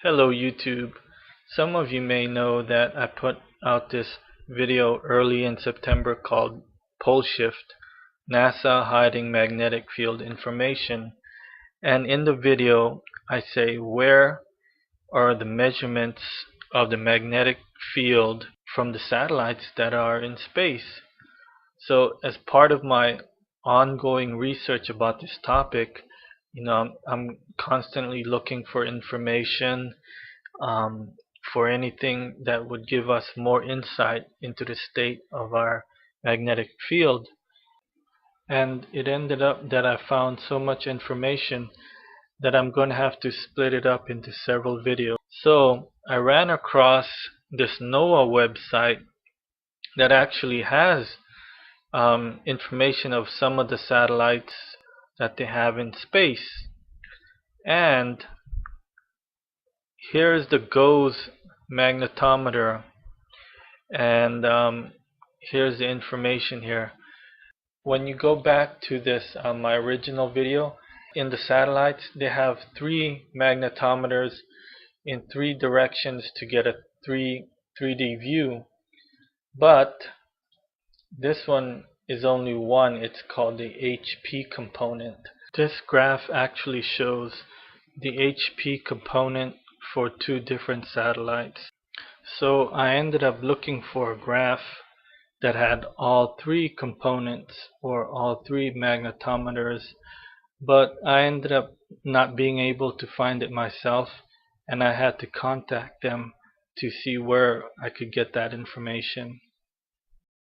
Hello YouTube. Some of you may know that I put out this video early in September called Pole Shift, NASA hiding magnetic field information. And in the video I say where are the measurements of the magnetic field from the satellites that are in space. So as part of my ongoing research about this topic, I'm constantly looking for information for anything that would give us more insight into the state of our magnetic field. And it ended up that I found so much information that I'm going to have to split it up into several videos. So I ran across this NOAA website that actually has information of some of the satellites that they have in space. And here's the GOES magnetometer, and here's the information here. When you go back to this my original video, in the satellites they have 3 magnetometers in 3 directions to get a 3D view, but this one is only one. It's called the HP component. This graph actually shows the HP component for 2 different satellites. So I ended up looking for a graph that had all 3 components or all 3 magnetometers, but I ended up not being able to find it myself, and I had to contact them to see where I could get that information.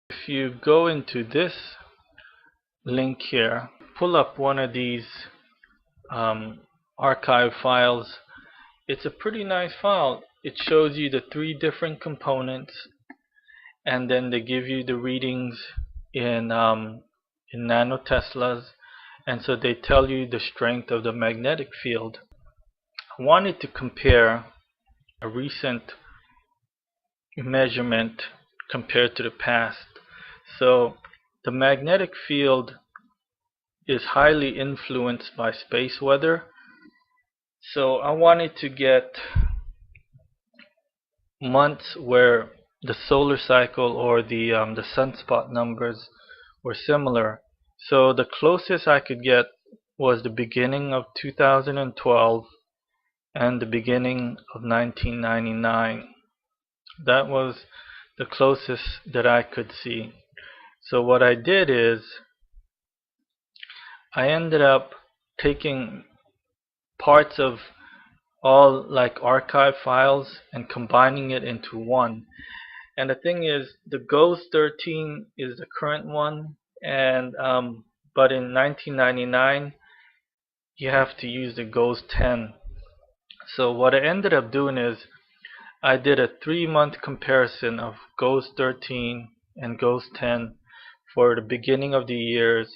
If you go into this link here, pull up one of these archive files. It's a pretty nice file. It shows you the 3 different components, and then they give you the readings in nanoteslas, and so they tell you the strength of the magnetic field. I wanted to compare a recent measurement compared to the past. So the magnetic field is highly influenced by space weather. So I wanted to get months where the solar cycle or the sunspot numbers were similar. So the closest I could get was the beginning of 2012 and the beginning of 1999. That was the closest that I could see. So what I did is I ended up taking parts of all like archive files and combining it into one. And the thing is, the GOES 13 is the current one, and but in 1999 you have to use the GOES 10. So what I ended up doing is I did a 3-month comparison of GOES 13 and GOES 10 for the beginning of the years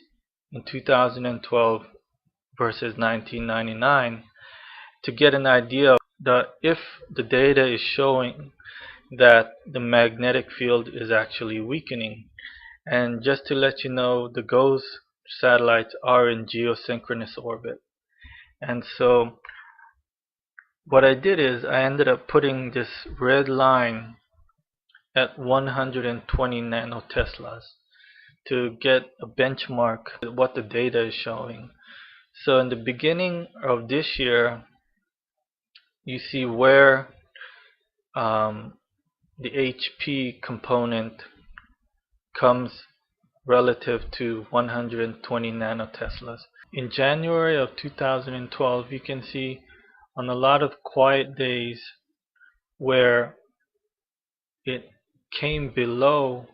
in 2012 versus 1999 to get an idea of if the data is showing that the magnetic field is actually weakening. And just to let you know, the GOES satellites are in geosynchronous orbit. And so what I did is I ended up putting this red line at 120 nanoteslas to get a benchmark of what the data is showing. So in the beginning of this year, you see where the HP component comes relative to 120 nanoteslas. In January of 2012, you can see on a lot of quiet days where it came below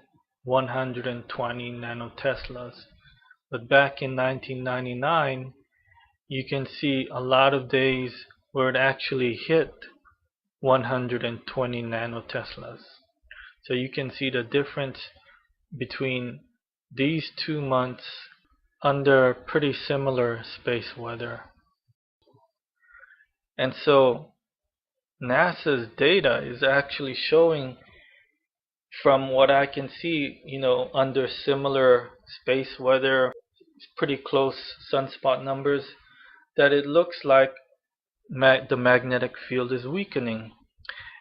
120 nanoteslas. But back in 1999, you can see a lot of days where it actually hit 120 nanoteslas. So you can see the difference between these 2 months under pretty similar space weather. And so NASA's data is actually showing, from what I can see, under similar space weather, pretty close sunspot numbers, that it looks like the magnetic field is weakening,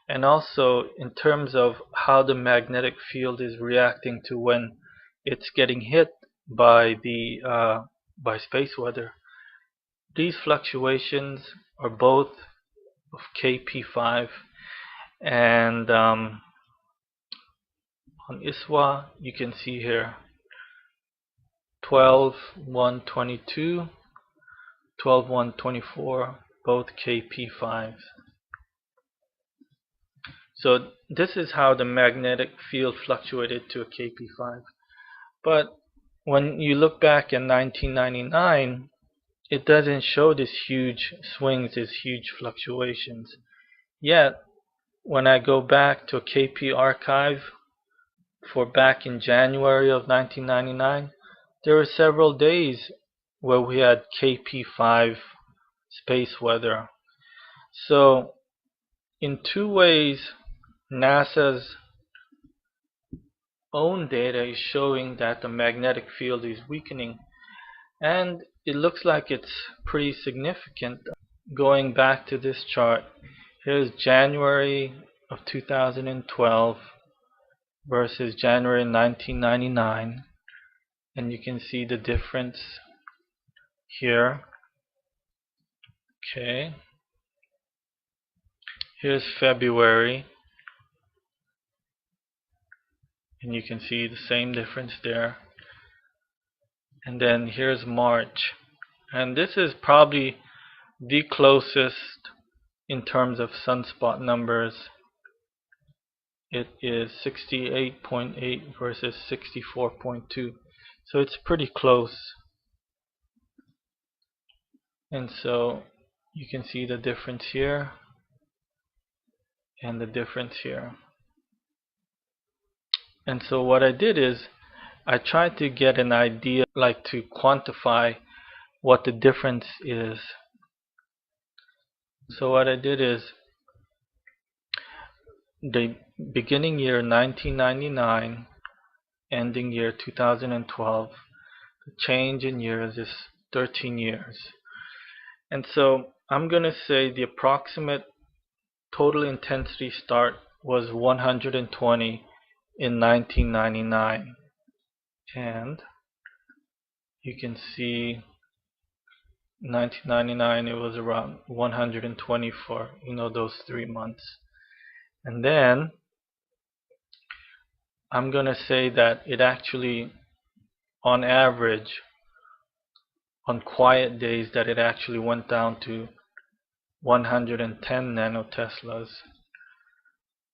and also in terms of how the magnetic field is reacting to when it's getting hit by by space weather. These fluctuations are both of KP5, and on ISWA you can see here 12-1-22, 12-1-24, both KP5s. So this is how the magnetic field fluctuated to a KP5. But when you look back in 1999, it doesn't show these huge swings, these huge fluctuations. Yet, when I go back to a KP archive for back in January of 1999, there were several days where we had KP5 space weather. So, in two ways, NASA's own data is showing that the magnetic field is weakening, and it looks like it's pretty significant. Going back to this chart, here's January of 2012 versus January 1999, and you can see the difference here. Okay, here's February, and you can see the same difference there. And then here's March, and this is probably the closest in terms of sunspot numbers. It is 68.8 versus 64.2, so it's pretty close. And so you can see the difference here and the difference here. And so what I did is I tried to get an idea, like to quantify what the difference is. So what I did is the beginning year 1999, ending year 2012, the change in years is 13 years. And so I'm going to say the approximate total intensity start was 120 in 1999. And you can see 1999 it was around 120 for those 3 months. And then I'm gonna say that it actually, on average, on quiet days, that it actually went down to 110 nanoteslas.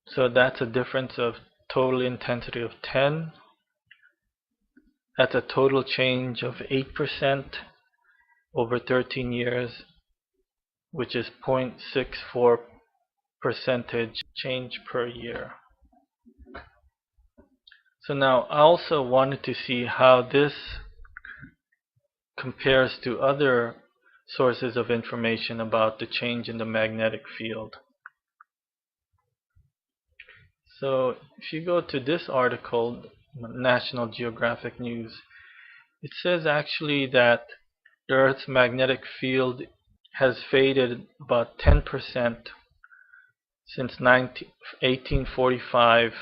So that's a difference of total intensity of 10. That's a total change of 8% over 13 years, which is 0.64 percentage change per year. So now I also wanted to see how this compares to other sources of information about the change in the magnetic field. So if you go to this article, National Geographic News, it says actually that the Earth's magnetic field has faded about 10% since 1845,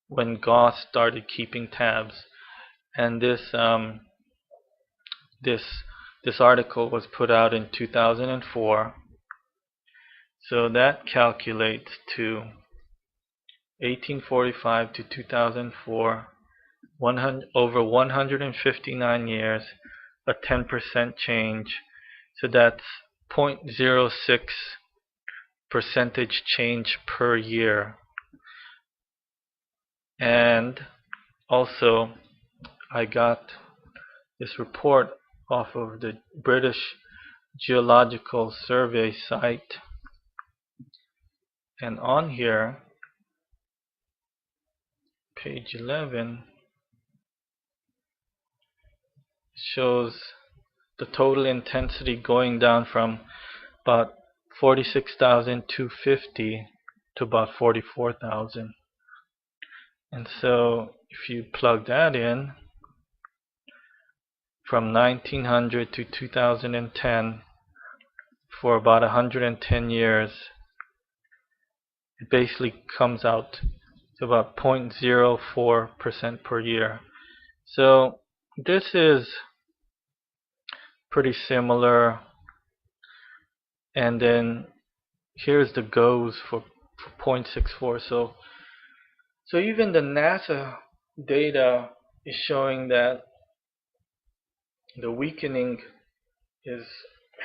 when Gauss started keeping tabs. And this article was put out in 2004. So that calculates to 1845 to 2004, over 159 years, a 10% change. So that's 0.06 percentage change per year. And also I got this report off of the British Geological Survey site, and on here, page 11, shows the total intensity going down from about 46,250 to about 44,000. And so if you plug that in, from 1900 to 2010, for about 110 years, it basically comes out to about 0.04% per year. So this is pretty similar. And then here's the goes for 0.64. So even the NASA data is showing that the weakening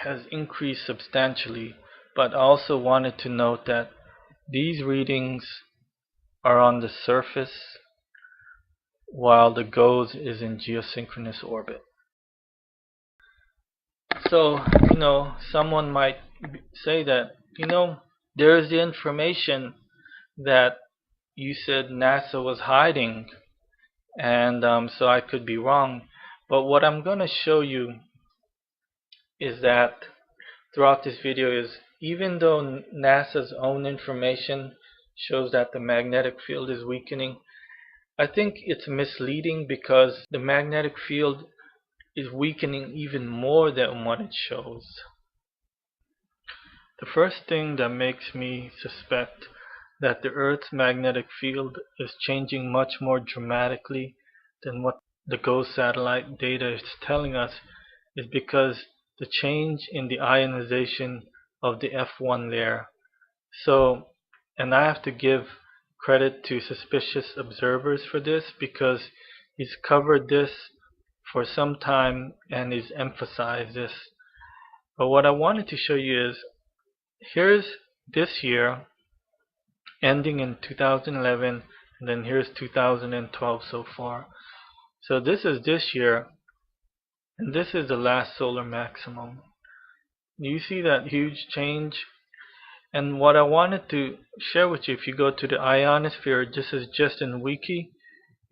has increased substantially. But I also wanted to note that these readings are on the surface while the goes is in geosynchronous orbit. So, someone might say that, there's the information that you said NASA was hiding, and so I could be wrong. But what I'm going to show you is that throughout this video is, even though NASA's own information shows that the magnetic field is weakening, I think it's misleading because the magnetic field is weakening even more than what it shows. The first thing that makes me suspect that the Earth's magnetic field is changing much more dramatically than what the GOES satellite data is telling us is because the change in the ionization of the F1 layer. So, and I have to give credit to Suspicious Observers for this, because he's covered this for some time and he's emphasized this. But what I wanted to show you is, here's this year ending in 2011, and then here's 2012 so far. So this is this year, and this is the last solar maximum. You see that huge change? And what I wanted to share with you, if you go to the ionosphere, this is just in Wiki,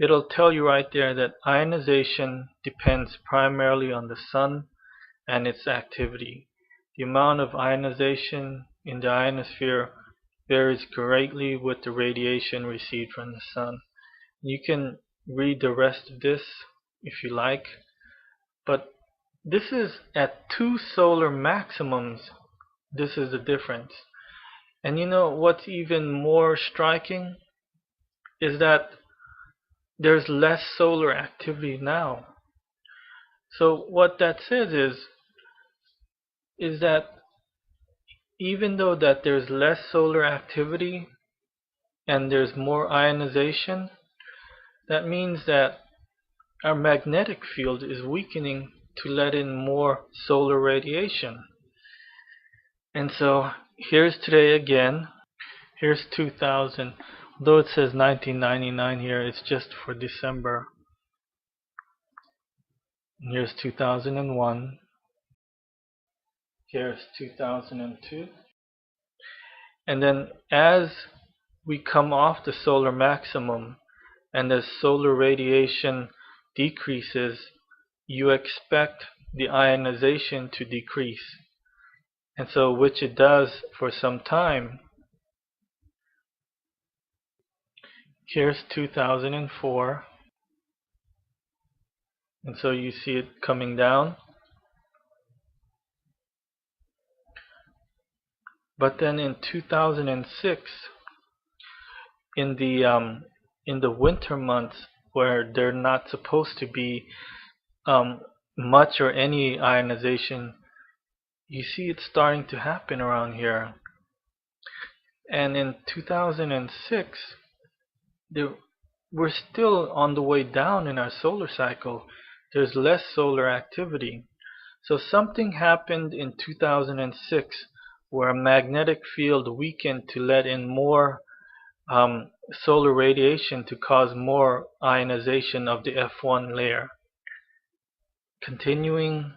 it'll tell you right there that ionization depends primarily on the sun and its activity. The amount of ionization in the ionosphere varies greatly with the radiation received from the sun. You can read the rest of this if you like, but this is at 2 solar maximums. This is the difference. And you know what's even more striking is that there's less solar activity now. So what that says is that even though that there's less solar activity and there's more ionization, that means that our magnetic field is weakening to let in more solar radiation. And so here's today again. Here's 2000. Though it says 1999 here, it's just for December. And here's 2001. Here's 2002. And then as we come off the solar maximum and as solar radiation decreases, you expect the ionization to decrease. And so, which it does for some time. Here's 2004. And so you see it coming down. But then in 2006, in the winter months where they're not supposed to be much or any ionization, you see it starting to happen around here. And in 2006, we're still on the way down in our solar cycle. There's less solar activity. So something happened in 2006 where a magnetic field weakened to let in more solar radiation to cause more ionization of the F1 layer. Continuing,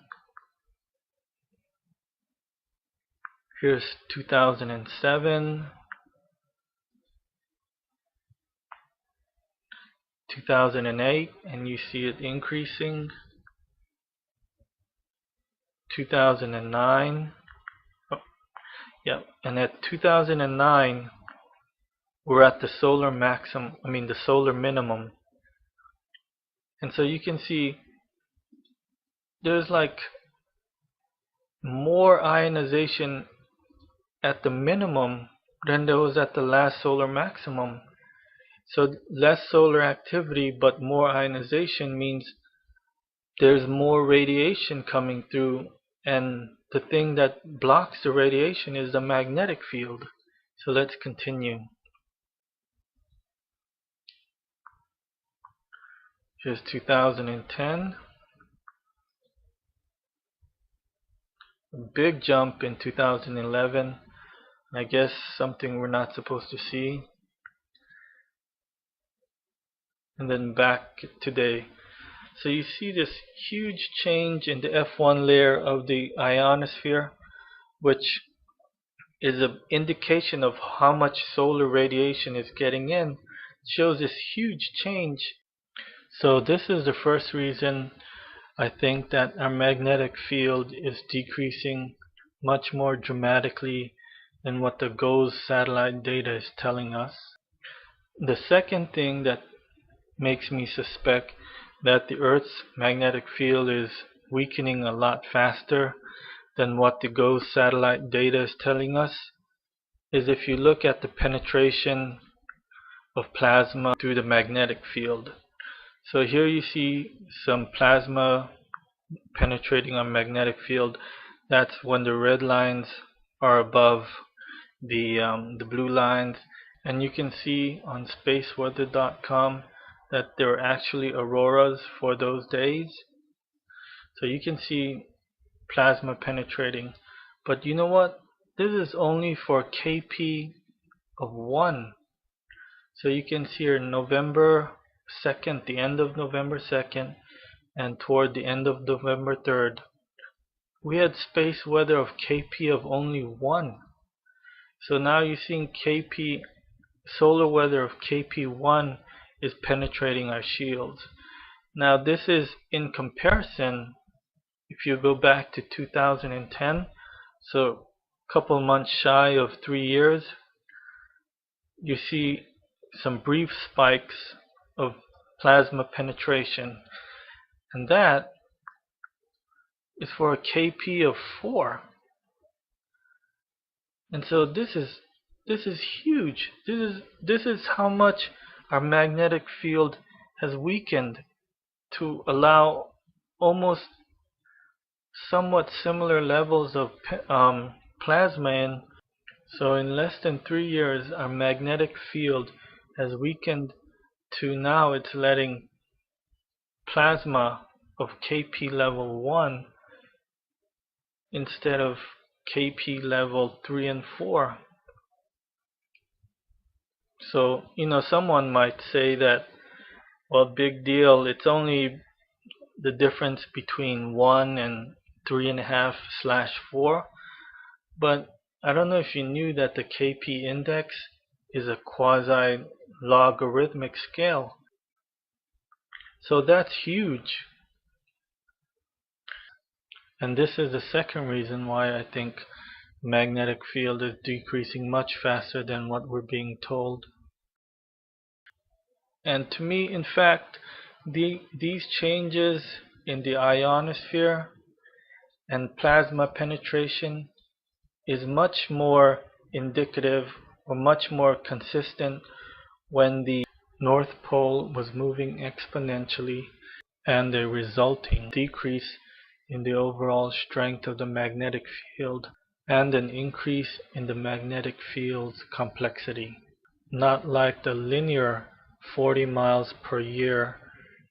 here's 2007, 2008, and you see it increasing. 2009, yeah, and at 2009 we're at the solar maximum, the solar minimum. And so you can see there's like more ionization at the minimum than there was at the last solar maximum. So less solar activity but more ionization means there's more radiation coming through, and the thing that blocks the radiation is the magnetic field. So let's continue. Here's 2010. A big jump in 2011. I guess something we're not supposed to see. And then back today. So you see this huge change in the F1 layer of the ionosphere, which is an indication of how much solar radiation is getting in. It shows this huge change. So this is the first reason I think that our magnetic field is decreasing much more dramatically than what the GOES satellite data is telling us. The second thing that makes me suspect that the Earth's magnetic field is weakening a lot faster than what the GOES satellite data is telling us is if you look at the penetration of plasma through the magnetic field. So here you see some plasma penetrating our magnetic field. That's when the red lines are above the blue lines, and you can see on spaceweather.com that there are actually auroras for those days. So you can see plasma penetrating. But you know what? This is only for KP of 1. So you can see here November 2nd, the end of November 2nd, and toward the end of November 3rd, we had space weather of KP of only 1. So now you're seeing KP, solar weather of KP1 is penetrating our shields. Now this is in comparison, if you go back to 2010, so a couple months shy of 3 years, you see some brief spikes of plasma penetration, and that is for a KP of 4. And so this is huge. This is how much our magnetic field has weakened to allow almost somewhat similar levels of plasma in. So in less than 3 years, our magnetic field has weakened to now it's letting plasma of KP level 1 instead of KP level 3 and 4. So, someone might say that, well, big deal, it's only the difference between 1 and 3.5/4. But I don't know if you knew that the KP index is a quasi-logarithmic scale. So that's huge. And this is the second reason why I think magnetic field is decreasing much faster than what we're being told. And to me, in fact, these changes in the ionosphere and plasma penetration is much more indicative or much more consistent when the North Pole was moving exponentially and the resulting decrease in the overall strength of the magnetic field and an increase in the magnetic field's complexity. Not like the linear 40 miles per year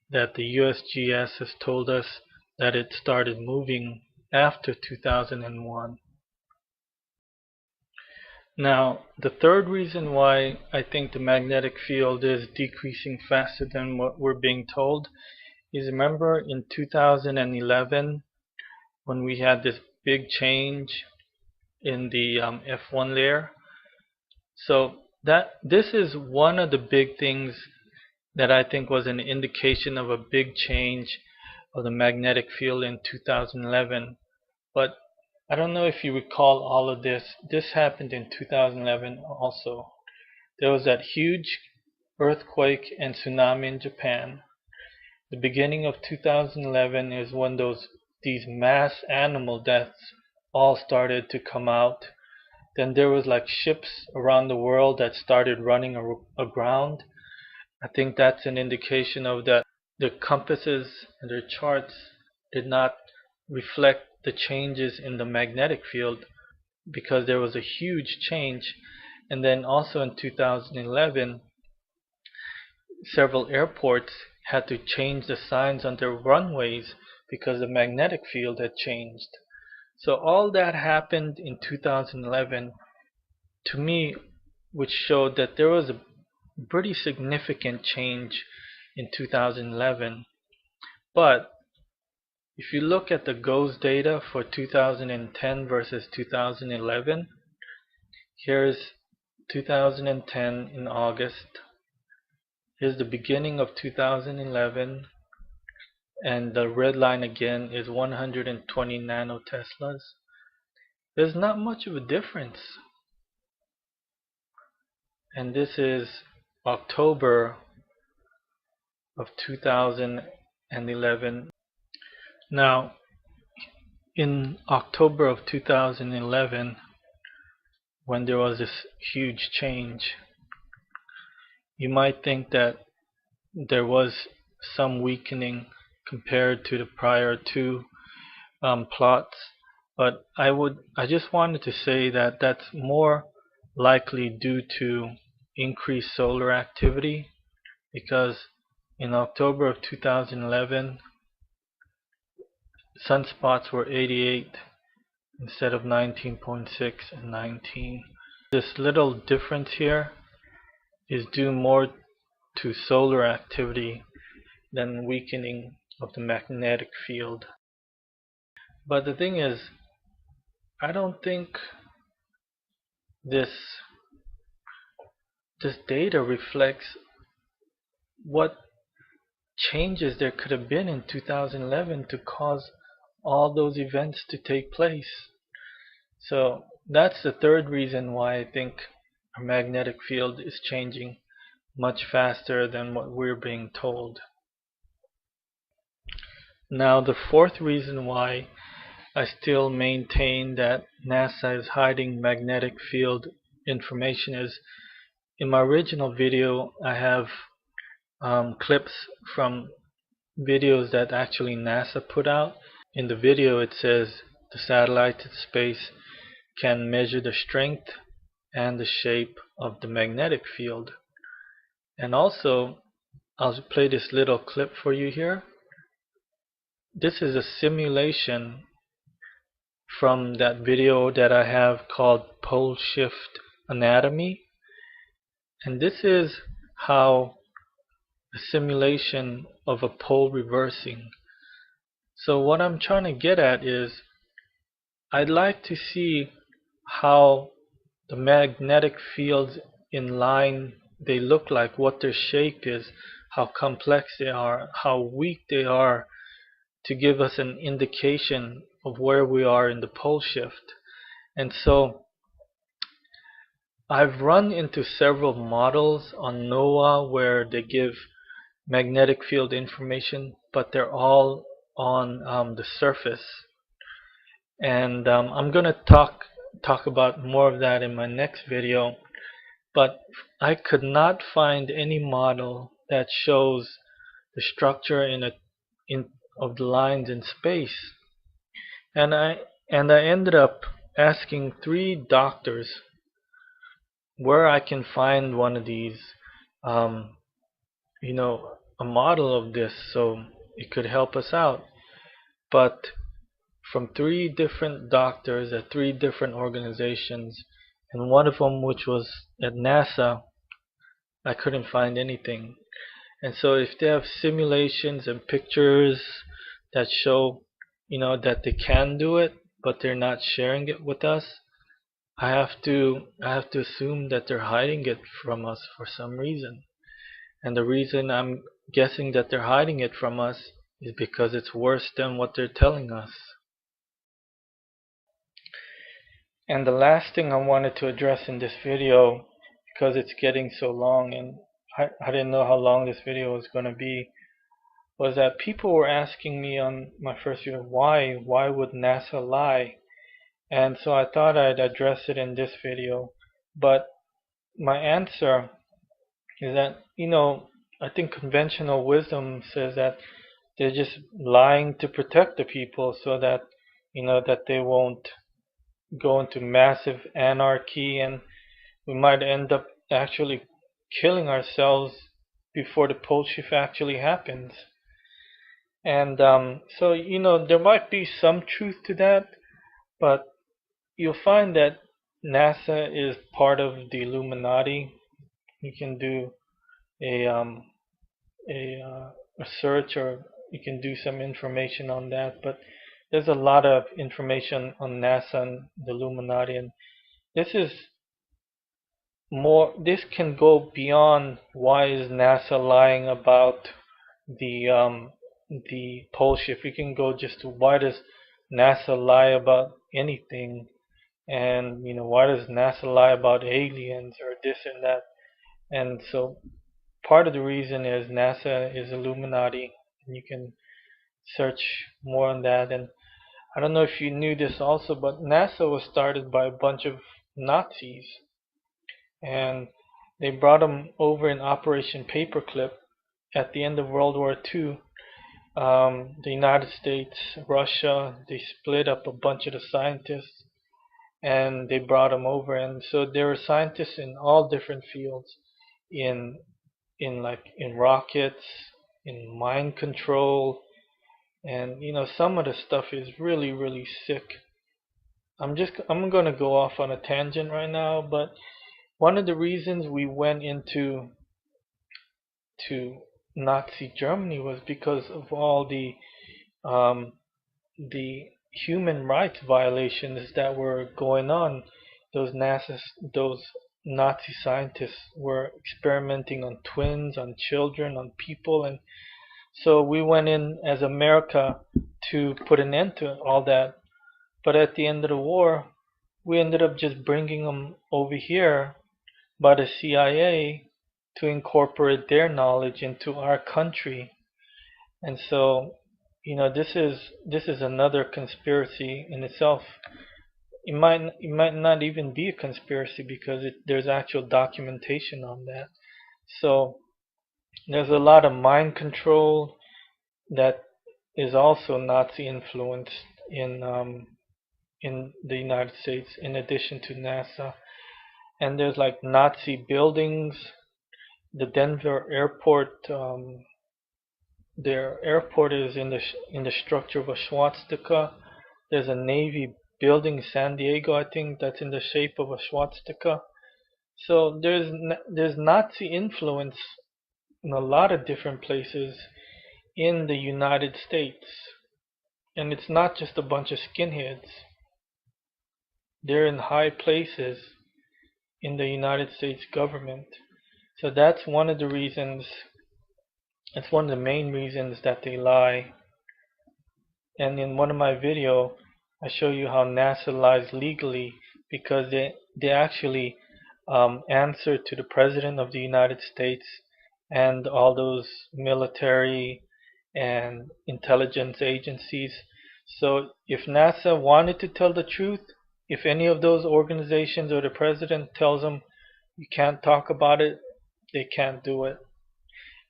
that the USGS has told us that it started moving after 2001. Now, the third reason why I think the magnetic field is decreasing faster than what we're being told is, remember in 2011 when we had this big change in the F1 layer? So this is one of the big things that I think was an indication of a big change of the magnetic field in 2011. But I don't know if you recall all of this. This happened in 2011 also. There was that huge earthquake and tsunami in Japan. The beginning of 2011 is when these mass animal deaths all started to come out. Then there was like ships around the world that started running aground. I think that's an indication of that their compasses and their charts did not reflect the changes in the magnetic field, because there was a huge change. And then also in 2011, several airports had to change the signs on their runways because the magnetic field had changed. So all that happened in 2011 to me, which showed that there was a pretty significant change in 2011. But if you look at the GOES data for 2010 versus 2011, here's 2010 in August. Here's the beginning of 2011, and the red line again is 120 nanoteslas. There's not much of a difference. And this is October of 2011. Now, in October of 2011, when there was this huge change, you might think that there was some weakening compared to the prior two plots, but I just wanted to say that that's more likely due to increased solar activity, because in October of 2011 sunspots were 88 instead of 19.6 and 19. This little difference here is due more to solar activity than weakening of the magnetic field. But the thing is, I don't think this data reflects what changes there could have been in 2011 to cause all those events to take place. So that's the third reason why I think our magnetic field is changing much faster than what we're being told. Now, the fourth reason why I still maintain that NASA is hiding magnetic field information is, in my original video I have clips from videos that actually NASA put out. In the video it says the satellites in space can measure the strength and the shape of the magnetic field. And also, I'll play this little clip for you here. This is a simulation from that video that I have called Pole Shift Anatomy, and this is how a simulation of a pole reversing. So what I'm trying to get at is, I'd like to see how the magnetic fields in line they look like, what their shape is, how complex they are, how weak they are, to give us an indication of where we are in the pole shift. And so I've run into several models on NOAA where they give magnetic field information, but they're all on the surface. And I'm gonna talk about more of that in my next video. But I could not find any model that shows the structure of the lines in space. And I ended up asking 3 doctors where I can find one of these, a model of this, so it could help us out. But from 3 different doctors at 3 different organizations, and one of them which was at NASA, I couldn't find anything. And so if they have simulations and pictures that show, that they can do it, but they're not sharing it with us, I have to assume that they're hiding it from us for some reason. And the reason I'm guessing that they're hiding it from us is because it's worse than what they're telling us. And the last thing I wanted to address in this video, because it's getting so long and I didn't know how long this video was going to be, was that people were asking me on my first video, why would NASA lie? And so I thought I'd address it in this video. But my answer is that, I think conventional wisdom says that they're just lying to protect the people so that, that they won't go into massive anarchy, and we might end up actually killing ourselves before the pole shift actually happens. And so, there might be some truth to that, but you'll find that NASA is part of the Illuminati. You can do a a, uh, a search, or you can do some information on that. But there's a lot of information on NASA and the Illuminati, and this is more. This can go beyond why is NASA lying about the pole shift. We can go just to why does NASA lie about anything, and why does NASA lie about aliens or this and that. And so part of the reason is NASA is Illuminati, and you can search more on that. And I don't know if you knew this also, but NASA was started by a bunch of Nazis, and they brought them over in Operation Paperclip at the end of World War II. The United States, Russia, they split up a bunch of the scientists, and they brought them over. And so there were scientists in all different fields, in in rockets, in mind control, and some of the stuff is really really sick. I'm gonna go off on a tangent right now, but one of the reasons we went into to Nazi Germany was because of all um, the human rights violations that were going on. Those Nazi scientists were experimenting on twins, on children, on people, and so we went in as America to put an end to all that. But at the end of the war, we ended up just bringing them over here by the CIA to incorporate their knowledge into our country. And so, this is another conspiracy in itself. It might not even be a conspiracy because there's actual documentation on that. So there's a lot of mind control that is also Nazi influenced in the United States, in addition to NASA. And there's like Nazi buildings. The Denver airport, their airport is in the structure of a swastika. There's a Navy building in San Diego, I think, that's in the shape of a swastika. So there's Nazi influence in a lot of different places in the United States, and it's not just a bunch of skinheads. They're in high places in the United States government. So that's one of the reasons. It's one of the main reasons that they lie. And in one of my video, I show you how NASA lies legally because they actually answer to the President of the United States and all those military and intelligence agencies. So if NASA wanted to tell the truth, if any of those organizations or the President tells them you can't talk about it, they can't do it.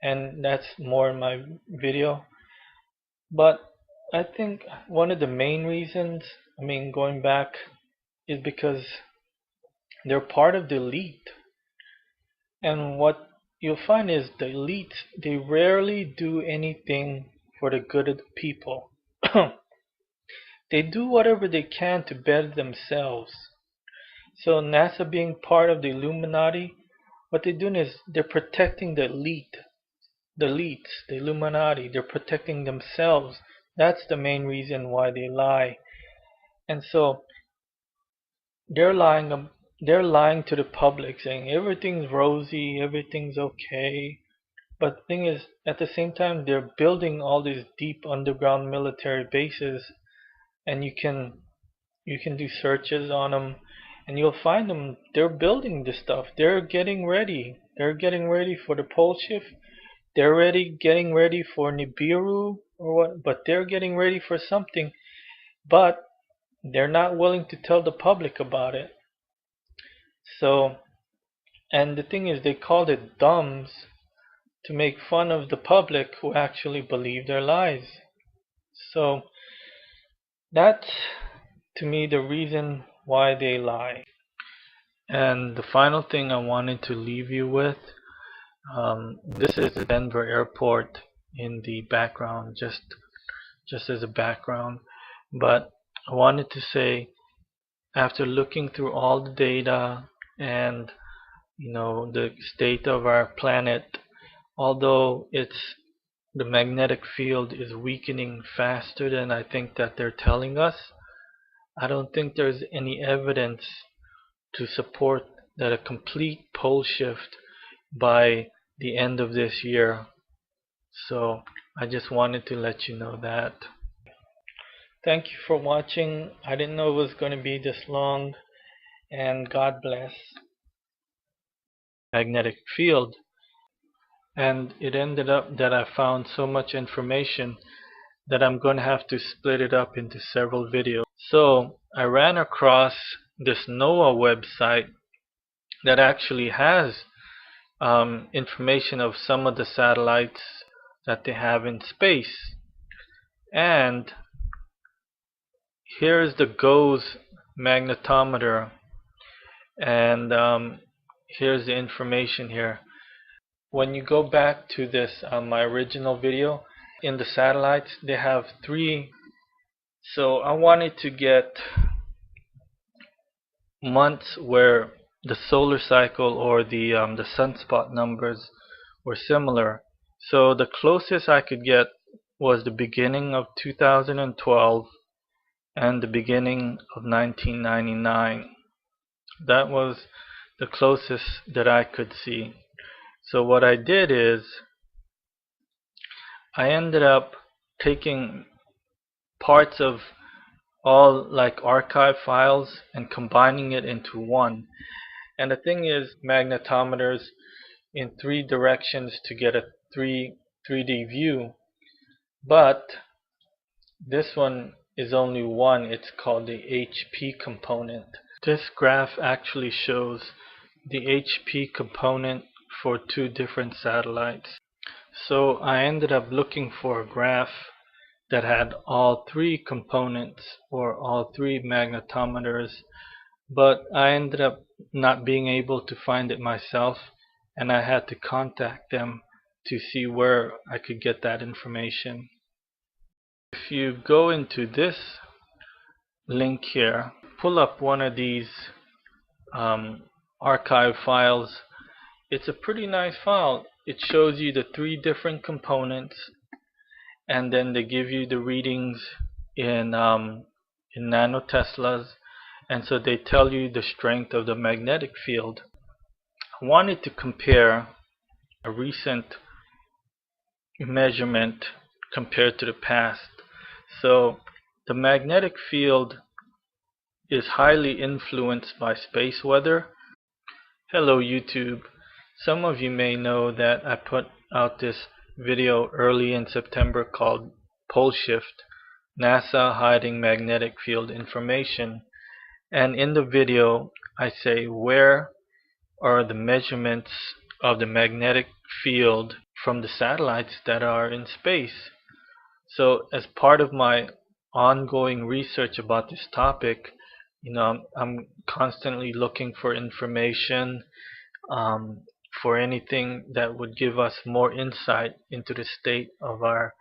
And that's more in my video. But I think one of the main reasons, going back, is because they're part of the elite. And what you'll find is the elite, they rarely do anything for the good of the people. They do whatever they can to better themselves. So NASA being part of the Illuminati, what they're doing is they're protecting the elite. The elites, the Illuminati, they're protecting themselves. That's the main reason why they lie. And so they're lying they're lying to the public, saying everything's rosy, everything's okay. But the thing is, at the same time, they're building all these deep underground military bases, and you can do searches on them, and you'll find them. They're building this stuff. They're getting ready. They're getting ready for the pole shift. They're getting ready for Nibiru or what? But they're getting ready for something. But they're not willing to tell the public about it. So, and the thing is, they called it dumbs to make fun of the public who actually believe their lies. So that's, to me, the reason why they lie. And the final thing I wanted to leave you with, this is the Denver airport in the background, just as a background. But I wanted to say, after looking through all the data and the state of our planet, although the magnetic field is weakening faster than I think that they're telling us, I don't think there's any evidence to support that a complete pole shift by the end of this year. So I just wanted to let you know that. Thank you for watching. I didn't know it was going to be this long, and God bless. Magnetic field. And it ended up that I found so much information that I'm going to have to split it up into several videos. So I ran across this NOAA website that actually has information of some of the satellites that they have in space. And here's the GOES magnetometer, and here's the information here. When you go back to this my original video, in the satellites they have 3. So I wanted to get months where the solar cycle or the sunspot numbers were similar. So the closest I could get was the beginning of 2012 and the beginning of 1999. That was the closest that I could see. So what I did is I ended up taking parts of all like archive files and combining it into one. And the thing is, magnetometers in 3 directions to get a 3D view, but this one is only one. It's called the HP component. This graph actually shows the HP component for 2 different satellites. So I ended up looking for a graph that had all 3 components or all 3 magnetometers, but I ended up not being able to find it myself, and I had to contact them to see where I could get that information. If you go into this link here, pull up one of these archive files. It's a pretty nice file. It shows you the 3 different components, and then they give you the readings in nanoteslas, and so they tell you the strength of the magnetic field. I wanted to compare a recent measurement compared to the past. So the magnetic field is highly influenced by space weather. Hello YouTube. Some of you may know that I put out this video early in September called Pole Shift, NASA hiding magnetic field information. And in the video I say where are the measurements of the magnetic field from the satellites that are in space. So as part of my ongoing research about this topic, I'm constantly looking for information, for anything that would give us more insight into the state of our